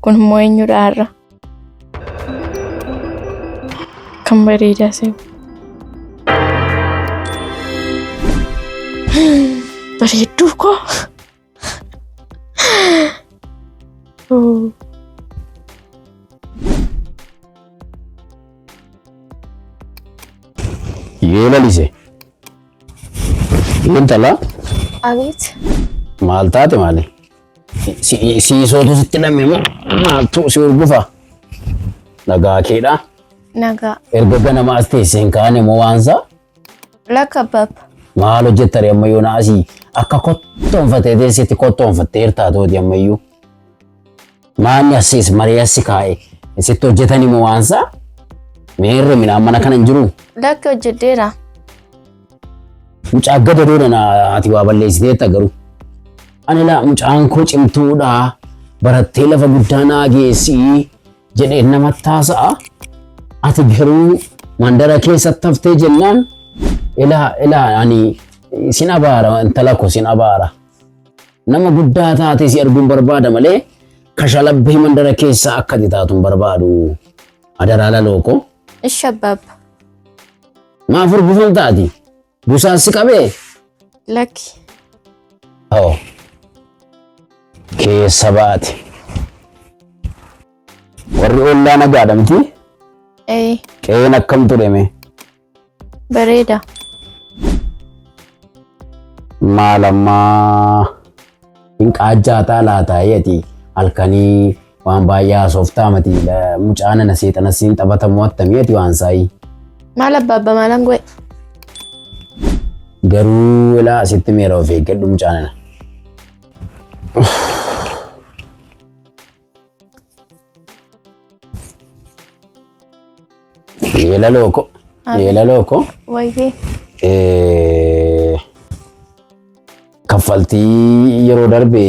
kun immoo eenyudha har'a? Kan bareedaa se'u. Bareedduu koo. Yeela lise. Intala. Abeet. Maal taate maali? Siisootu sitti dhamme moo maaltu si urgufa? Nagaa keedha? Nagaa. Erga ganamaas teesseen kaane moo waansa? Lakka baba. Maal hojjettare ammayyuu naasii akka kottoonfatee teessetti kottoonfattee hirtaatooti ammayyuu. Maanni asiis marii assi kaa'e sitti hojjetani moo waansa? Meerre minaan mana kana hin jiru? Lakka hojjedheera. Mucaa gadadoodha na ati waa balleessiteetta garuu. Ani laa mucaan koo cimtuudha barattee lafa guddaa naa geessii jedhee namatti haasa'a. Ati garuu mandara keessatti haftee jennaan ilaa ani sin abaara intala koo sin abaara. Nama guddaa taate si arguun barbaada malee kashalabbee mandara keessa akka taatuun barbaadu. Adaraa laloo koo. Ishi abbaabba. Maaf urgufan taati? Busaan si qabee? Lakki. Oo. Keessa baate. Warri ollaa nagaadha miti? Qe'een akkam tureme? Bareeda. Maal ammaa hin qaajjaataa laataa yeeti halkanii waan baay'ee haasoftaa mati mucaan na seexana siin taphatamu attamii ati waan saayii. Maal abbaabba maalan goe? Garuu ilaa asitti meera of eeggadhu mucaan na. Yeela looko. Yeela looko. Wayyee. Kaffaltii yeroo darbe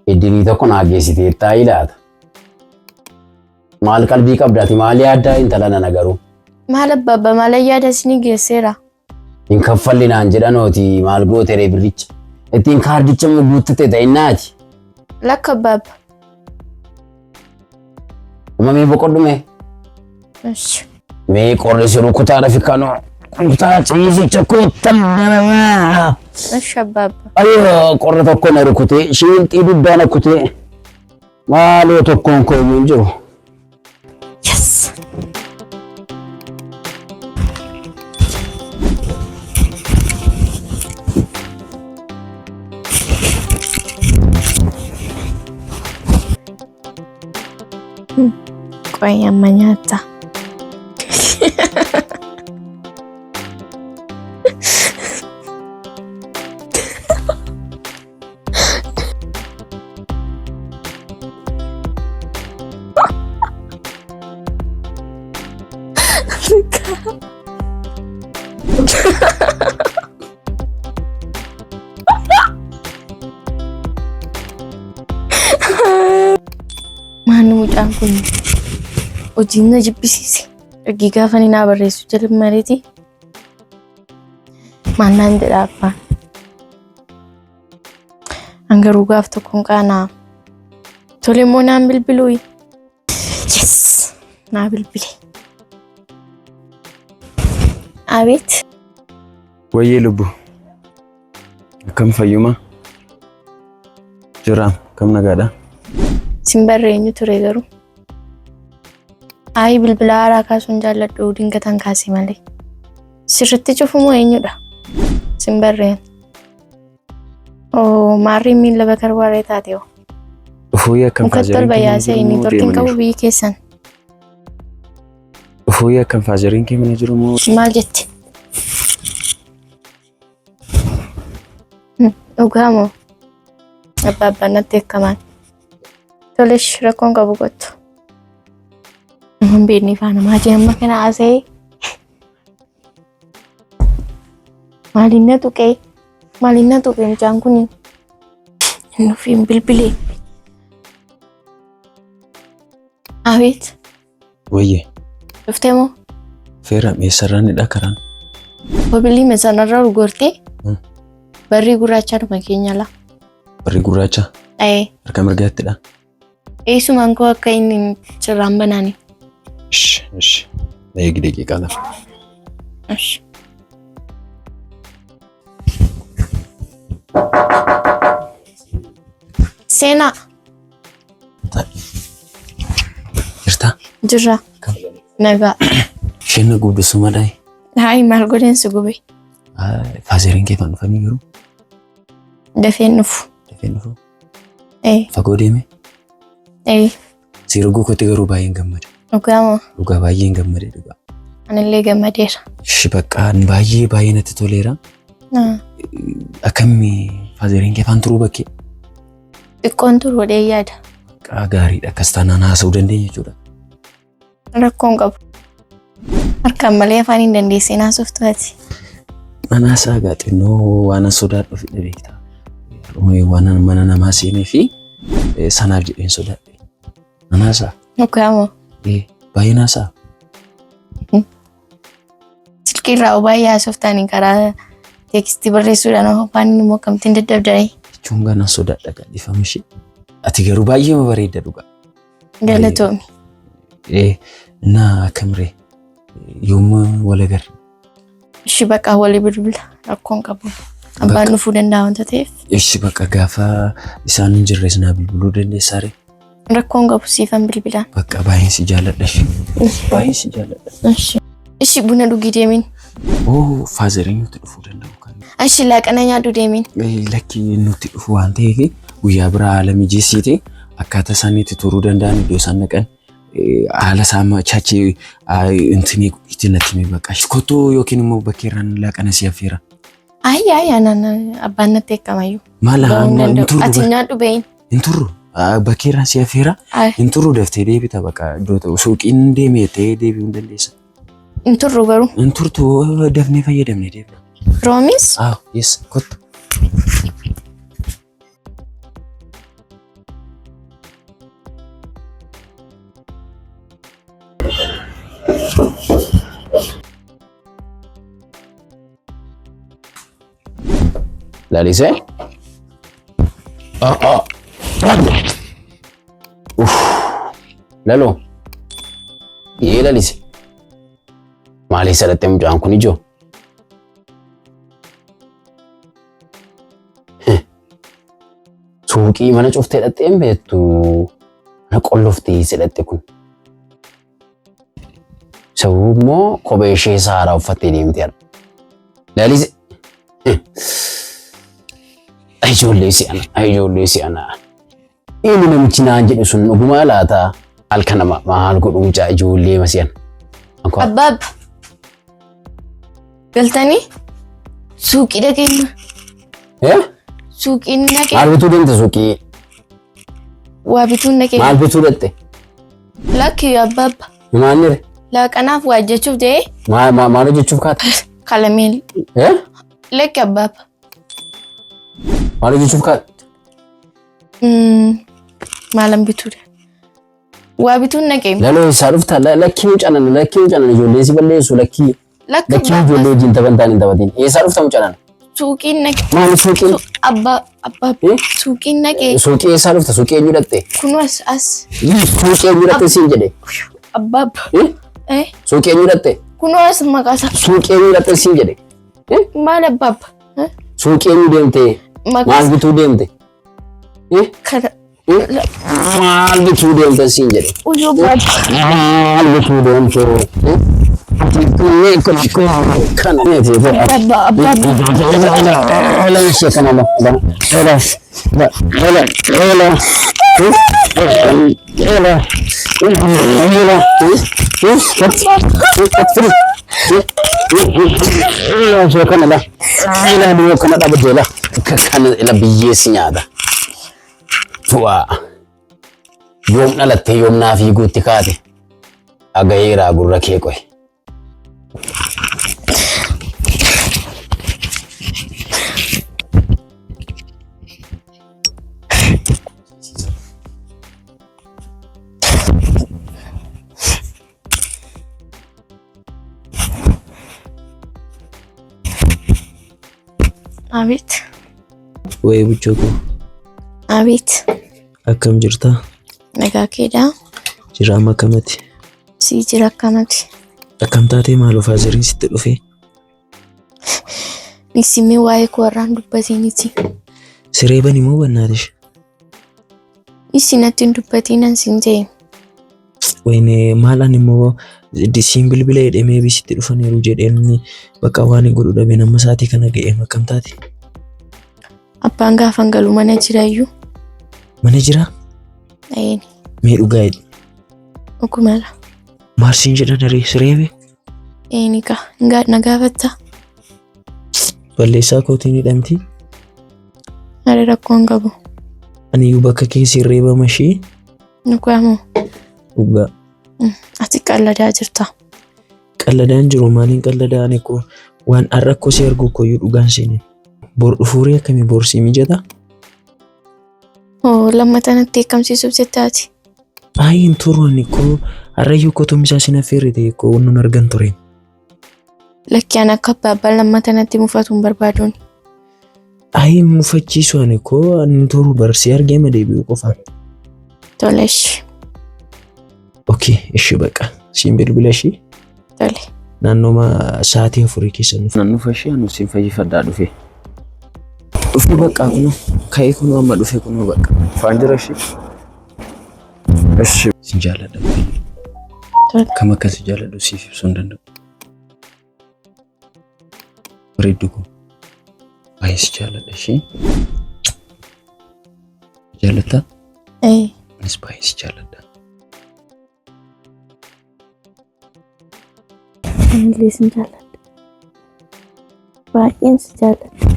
iddinii tokko naa geessiteettaa ilaata. Maal qalbii qabdaati? Maal yaaddaa intala nana garuu? Maal abbaabba maal yaada isinii geesseera? Hin kaffallinaan jedhanooti maal gootere birricha. Ittiin kaardicha guuttite ta'innaati. Lakka abbaabba. Mamii boqodhume. Ishi. Mee qorri si rukutaa rafikkanoo. Rukutaa ciisicha kuuttamaa. Ishi abbaabba. Ayyoo qorra tokko na rukutee shiinxii duddaa na kutee maaloo tokkoon koo hin jiru. Yes. Qoy amma nyaata. Maanni mucaan kun hojiin na jibbisiise. Ergi gaafa ni naa barreessu jedhan mareeti. Maannaan jedha abbaan. Angaruu gaaf tokkoon qaanaa. Tole immoo naan bilbiluu. Yes! Naa bilbile. Abeet. Wayyee lubbu. Akkam fayyuma? Jira kam nagaadha? Sin barreenyu ture garuu. Ayi bilbila haaraa kaasuun jaalladhu dingatan kaasee malee. Sirriitti cufumoo eenyudha? Sin barreen. Oo maarriin miila bakar warree taate hoo. Ufuuyee akkam Mukattal bayyaasee inni tortiin qabu biyyi keessan. Ufuuyee akkam faajariin kee mana jiru moo? Maal jetti? Dhugaa moo? Abbaabbaan natti eekkamaan. Tolesh rakkoon qabu qottu. Mun beekni faana maatii amma kana haasa'ee. Maaliin na tuqee? Maaliin na tuqee mucaan kuni? Nufiin bilbilee. Abeet. Wayyee. Dhuftee moo? Feera meessarraanidha karaan. Mobilii meessanarra urgoortee? Barrii gurraachaa dhuma keenya la. Barrii gurraacha? Ee. Harka mirgaattidha. Eessumaan koo akka inni sirraan banaani. Ish. Eegi daqiiqaa lama. Ash. Seenaa. Jirtaa? Jirra. Nagaa. Isheen na gubbisu madaa'e. Hayi maal godheen si gube? Faazeriin kee fan dhufanii jiru? Dafeen dhufu. Dafeen dhufu? Fagoo deeme? Si roguu kootti garuu baay'een gammade. Dhugaa Dhugaa baay'een gammade dhugaa. anillee gammadeera. Shi bakka baay'ee natti toleera. Akkamii faazeriin kee fan turuu bakkee? Xiqqoon turuu dee yaada. Gaariidha akkas taanaan haasa'uu dandeenya jechuudha. Rakkoon qabu. Harkaan malee afaan hin dandeessin haasoftu ati. Manaasaa gaaxinnoo waan sodaadhu fidhe beektaa. Waan mana namaa seenee fi sanaaf jedheen sodaadhe. Manaasaa? Dhugaa baay'ee naasaa? Silkiirraa baay'ee haasoftaanii karaa teekstii barreessuudhaan afaan immoo kamtiin daddabdanii. Jechuun gaana sodaadha gadhiifame ishee. Ati garuu baay'ee bareedda dhugaa. Galatoomi. Na akkamree yooma wal agarre? Ishi bakka walii bilbila rakkoon qabu. Abbaan dhufuu danda'a wanta ta'eef. Ishi bakka gaafa isaan hin jirres naa bilbiluu dandeessaare? Rakkoon qabu siifan bilbilaan. Bakka baay'ee si jaalladha ishee. Baay'ee si jaalladha. Ishi buna dhugii deemin. Faazeriin nuti dhufuu danda'u kan. Ishi laaqana nyaadhu deemin. Lakki nuti dhufu waan ta'eef guyyaa biraa haala mijeessiiti akkaataa isaaniitti turuu danda'an iddoo isaan dhaqan haala isaa chaachee intini itti natti mee bakka kotoo yookiin immoo bakkeerraan laaqana si affeera. Abbaan natti eekkamayyuu. Maal turru? Ati nyaadhu beeyin. Hin turru bakkeerraan si affeera. Hin turru daftee deebita bakka iddoo suuqiin deemee ta'ee deebi'uu hin dandeessa. Hin turru garuu. Hin turtu dafnee fayyadamnee deebina. Promise? Yes, kottu. Lalisee? Lalo. Lalise. Maaliif sadhattee mucaan kun ijoo? Suuqii mana cuftee dhattee hin beektu. Mana qolloftee sedhatte kun. Sabuu immoo kophee ishee saaraa uffattee deemteera. Laalise. Ijoollee si'ana. Inni namichi naan jedhu sun dhugumaa laata? Halkan nama maal godhu mucaa ijoollee masi'an. Abbaab. Galtanii suuqii dhageenya. Suuqiin dhagee. Maal bituu deemte suuqii? Waa bituun dhagee. Maal bituu dhatte? Lakki abbaab. Maanire? Laaqanaaf waa jechuuf ta'ee. Maal hojjechuuf kaata? Kalameel. Lakki abbaab. Maal hojjechuuf kaata? Maalan bituudha. Waa bituun dhagee. Laloo isaa dhufta lakkii mucanan ijoollee si balleessu lakkii. Lakkii ijoollee wajjin taphataan hin taphatin. Eessaa dhufta mucanan? Suuqiin dhagee. Maal suuqiin? Abbaab. Suuqiin dhagee. Suuqii eessaa dhufta? Suuqii eenyu dhatte? Kunu as. Suuqii eenyu dhatte siin jedhe? Abbaab. Suuqii eenyu dhatte? Kunu as maqaasa. Suuqii eenyu dhatte siin jedhe? Maal abbaab? Suuqii eenyu deemte? Maal bituu deemte? Maal bituu deemte siin jedhe? Maal bituu deemte? Yoom dhalatte yoom naa fiiguutti kaate agayeeraa gurra kee qoy. Abit. Wayii buchooko. Abit. Akkam jirta? Nagaa keedhaa. Jira amma akkamatti? Si jira akkamatti? Akkam taatee maaloo faaziriin sitti dhufee? Nisimee waa'ee koo irraan dubbatiniiti. Siree bani moo bannaatish? Isinatti hin dubbatinan siin jee. Wayne maalaan immoo disiin bilbila jedhamee bisitti dhufaniiru jedheen bakka waan godhu dhabe nama isaatii kana ga'ee akkam taate? Abbaan gaafa galu mana jiraayyuu. Mana jiraa? Eeni. Mee dhugaa jedhi? Okumala. Maarsiin jedhan haree siree bee? Eeni ka na gaafatta. Balleessaa kootiin hidhamti? Haree rakkoon qabu. Aniyyuu bakka keessi irreeba mashii? Nukaamoo. Dhugaa. Ati qalladaa jirta. Qalladaan jiru maaliin qalladaan eekoo waan rakkoo si argu koyyuu dhugaan seene. Bor dhufuuree akkamii borsii mijata? Lammata natti eekamsiisuuf jettaati. Hin turuun eekoo harrayyuu kotumisaa sin affeerrite eekoo nun argan ture. Lakkiyaan akka abbaan lammata natti mufatu hin barbaaduun. Mufachiisu ani eekoo ani turuu barsii argee ma deebi'u qofaan. Tolesh. Okay, ishi baqa. Siin bilbila ishii? Tole. Naannoo sa'aatii 4 keessa nuuf. Nan nufa ishii anu siin fayyifadhaa dhufe. Dhufe baqa kunoo. Ka'ee kunoo amma dhufe kunoo baqa. Faan jira ishii? Ishi. Siin jaaladha. Tole. Kam akka si jaaladhu siif ibsuu hin danda'u. Bareeddu kun. Baay'ee si jaaladha ishii. Jaalattaa? Anis baay'ee si jaaladha. Anillee sin jaaladha. Baay'een si jaaladha.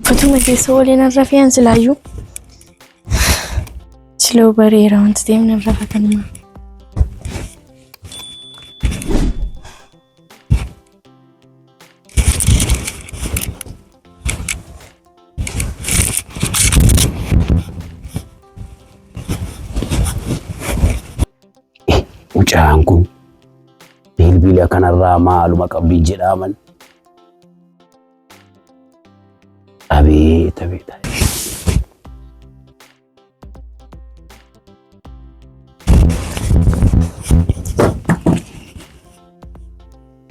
Fatuma keessa waliin irra fe'an silaayyuu. Siloo bareera wanti deemne irra fatanuma. Mucaan kun bilbila kanarraa maaluma qabdi jedhaman. Abeet.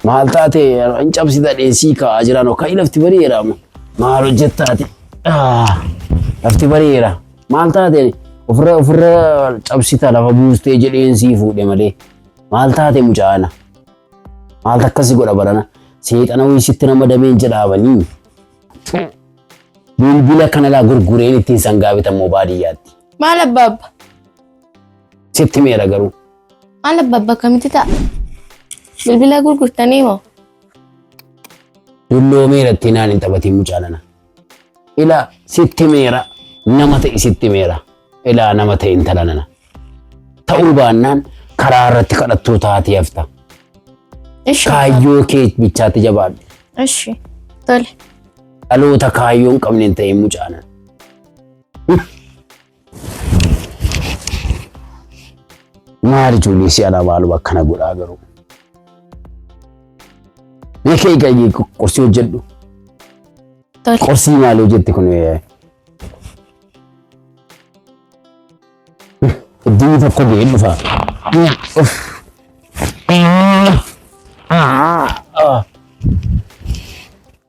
Maal taate hin cabsita dheensii kaa'aa jiran kan lafti bareera maal hojjettaati? Lafti bareera maal taate ofirra cabsita lafa buustee jedheensii fuudhe malee maal taate mucaana? Maal akkasi godha barana? Seexana wayisitti nama dameen jedhaabanii. Bilbila kana laa gurgureen ittiin sangaa bitamoo baadiyyaatti. Maal abbaabba? Sitti meera garuu. Maal abbaabba kamitti ta'a? Bilbila gurgurtanii moo? Dulloo meeratti naan hin taphatiin mucaalana. Ilaa sitti meera nama ta'e sitti meera. Ilaa nama ta'e intala nana. Ta'uu baannaan karaa irratti kadhattuu taatee hafta. Kaayyoo kee bichaatti jabaadhu. Ishi. Tole. Dhaloota kaayyoo hin qabne hin ta'e mucaalana. Maal ijoollee si alaa maaluma akkana godhaa garuu. Beekee gayyee qorsii hojjedhu. Qorsii maal hojjetti kun? Iddoo tokko ga'ee dhufa.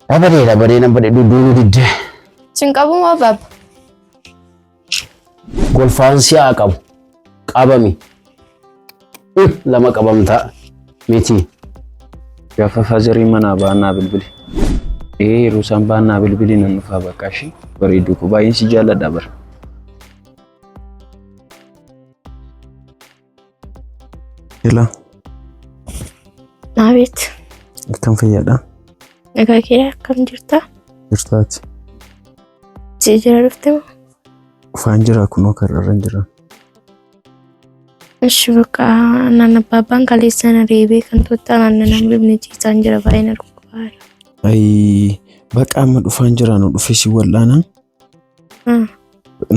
Bareeda dudduun didde. Sin qabu moo abbaabba? Golfaan si'aa qabu. Qabami. Lama qabamtaa miti. Gaafa faazarii manaa baannaa bilbili. Yeroo isaan baannaa bilbili nan dhufaa bakka ishee bareedduu kun baay'een si jaalladha bara. Hello. Nabeet. Akkam fayyaadha? Nagaa kee akkam jirta? Jirtaati. Si jira dhufte moo? Ufaan jira kunoo karrarra jira. Ishi bakka naan abbaabaan kaleessana reebee kan toottaa naannan bifni ciisaan jira baay'een arguu. Bakka amma dhufaan jira nu dhufe si wal'aana.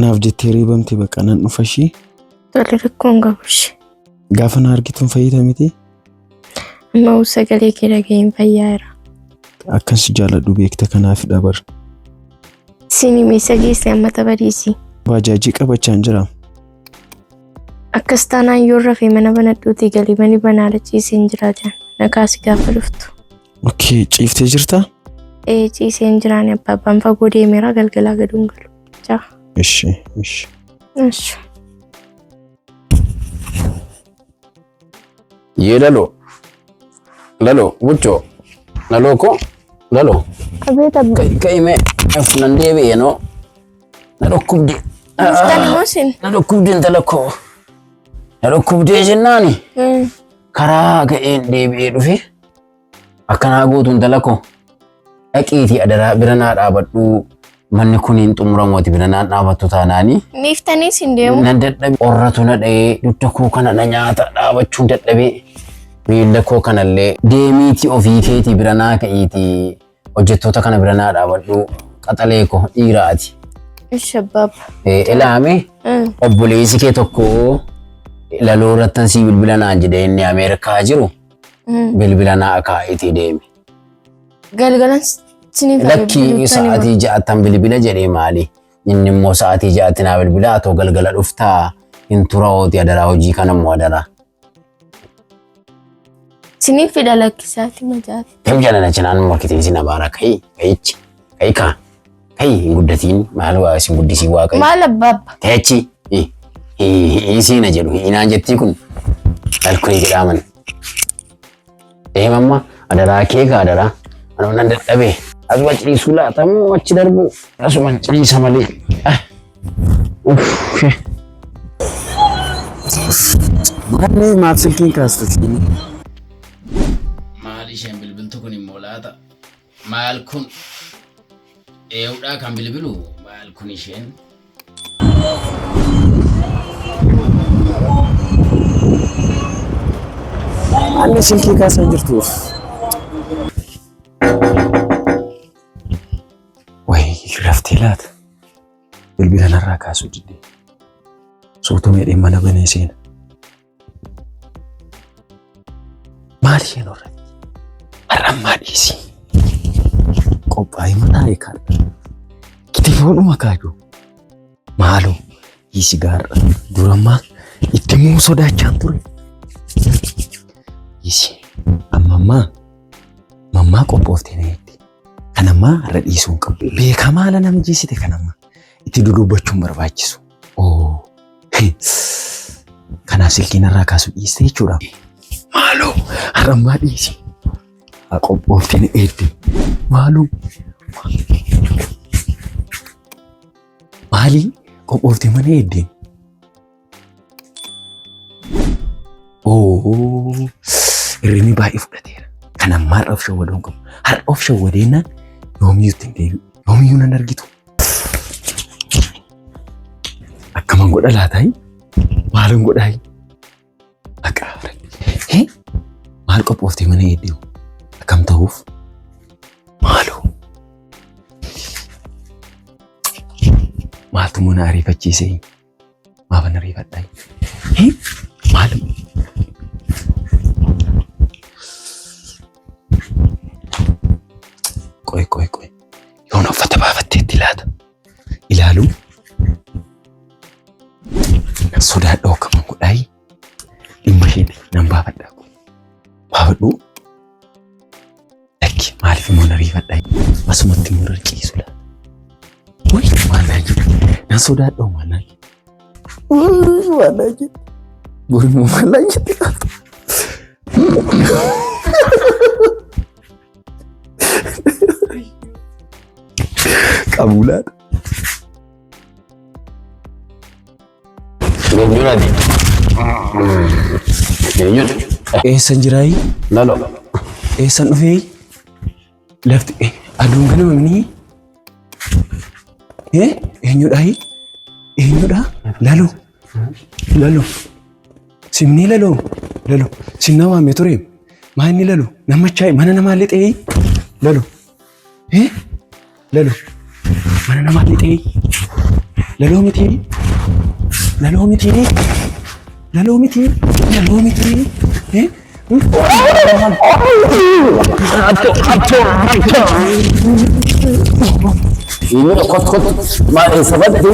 Naaf jettee reebamte bakka nan dhufa ishee. Tole rakkoon qabushi. Gaafa na argituun fayyada miti. Amma sagalee kee dhaga'een fayyaara. Akkas jaaladhu beekta kanaaf dabar. Sini meesaajees amma tabariisi. Baajaajii qabachaan jira. Akkas taanaan yoo rafee mana banadhuutii galii bani banaadha ciiseen jiraatan. Nakaasi gaafa dhuftu. Okay, ciiftee jirtaa? Ciiseen jiraan abbaan fagoo deemeera galgalaa gaduun galu. Caa. Ishi. Ishi. Yee lalo wucho lalo ko lalo Abeeta kai me afnan deebi yeno na dokkubde Mustani mosin. na dokkubde talako na dokkubde jennani karaa ga'een deebi'ee dhufe akkanaa gootuun talako dhaqiitii adara biranaa dhaabadhu manni kuniin xumuramooti biranaa dhaabattu taanaanii Miiftanii sin deemu. nan dadhabe qorratu na dha'ee dudda koo kana na nyaata dhaabachuun dadhabee miilla koo kanallee deemiitii ofii keetii biranaa ka'iitii hojjettoota kana biranaa dhaabadhu qaxalee koo dhiiraati. Shabab. Ilaame obboleessi kee tokko laloo irrattan si bilbila naan jedhee inni Ameerikaa jiru bilbila naa kaa'eetii deeme. Galgalan siniif Lakki sa'aatii ja'attan bilbila jedhee maali? Inni immoo sa'aatii ja'atti naa bilbila atoo galgala dhuftaa hin tura ooti adaraa hojii kana immoo adaraa. Siniif fida lakkisaati majaati. Kam jaalala cinaan morkitiin si nabaara ka'ichi ka'ikaa ka'i hin guddatiin maal waa isin guddisii waaqayyo. Maal abbaabba? Teechi isiina jedhu inaan jettii kun alkunii jedhaman. Mamma adaraa keekaa adaraa anuma nan dadhabee asuma ciriisuu laatamu achi darbu asuma ciriisa malee. Maallee maaf silkiin kaastu isheen? Maal isheen bilbiltu kun immoo laata? Maal kun? Eewudhaa kan bilbilu maal kun isheen? Maallee silkii kaasaa jirtuuf? Wayii raftee laata? Bilbila narraa kaasuu diddee. Suutumee dhimma na banee seena. Maal isheen horretti? Har'ammaa dhiisii. Qophaa'ee mataa eegaan. Kitifoodhuma kaayuu. Maaloo hiisi gaarra durammaa itti immoo sodaachaan ture. Hiisi mammaa qophooftee na eegde. Kanammaa har'a dhiisuu hin qabu. Beekamaa ala nama jiisite kanammaa itti dudubbachuun barbaachisu. Kanaaf silkii narraa kaasuu dhiiste jechuudha. Maaloo har'ammaa dhiisi. Haa qophooftee na eegde. Maaloo maalii qophooftee mana eegde? Irrini baay'ee fudhateera. Kanammaa har'a of shawwaduu hin qabu. Har'a of shawwadeennaan yoomiyyuu ittiin deebi'u. Yoomiyyuu nan argitu. Akkaman godha laataayi? Maalan godhaayi? Haqaara. Maal qophooftee mana eegdee? Akkam ta'uuf? Maaloo? Maaltu mana ariifachiisee? Maaban ariifadhaayi? Maalum? Qoy. Yoon uffata baafatteetti laata? Ilaaluu? Sodaadhoo kaman godhaayi? Dhimma isheeti nan baafadhaa. Baafadhuu? Lakki maaliif immoo na ariifadhaayi? Asumatti immoo rarciisu laata? Wayii waan naa jedhu. Nan sodaadhoo maal naa jedhu? Waan naa jedhu. Borimmoo maal naa jedhu laata? Qabuulaadha. Geenyuudhaati. Eessan jiraayi? Lalo. Eessan dhufee? Lafti aduun ganama minii? Eenyudhaayi? Eenyudha? Lalo. Simnii lalo. Simna waamee ture. Maa inni lalo? Namachaayi mana namaa lixee? Lalo. Lalo. Mana namaatti lixee. Laloo miti. Laloo miti. Laloo miti. Laloo miti. Ini kot kot ma sabab tu.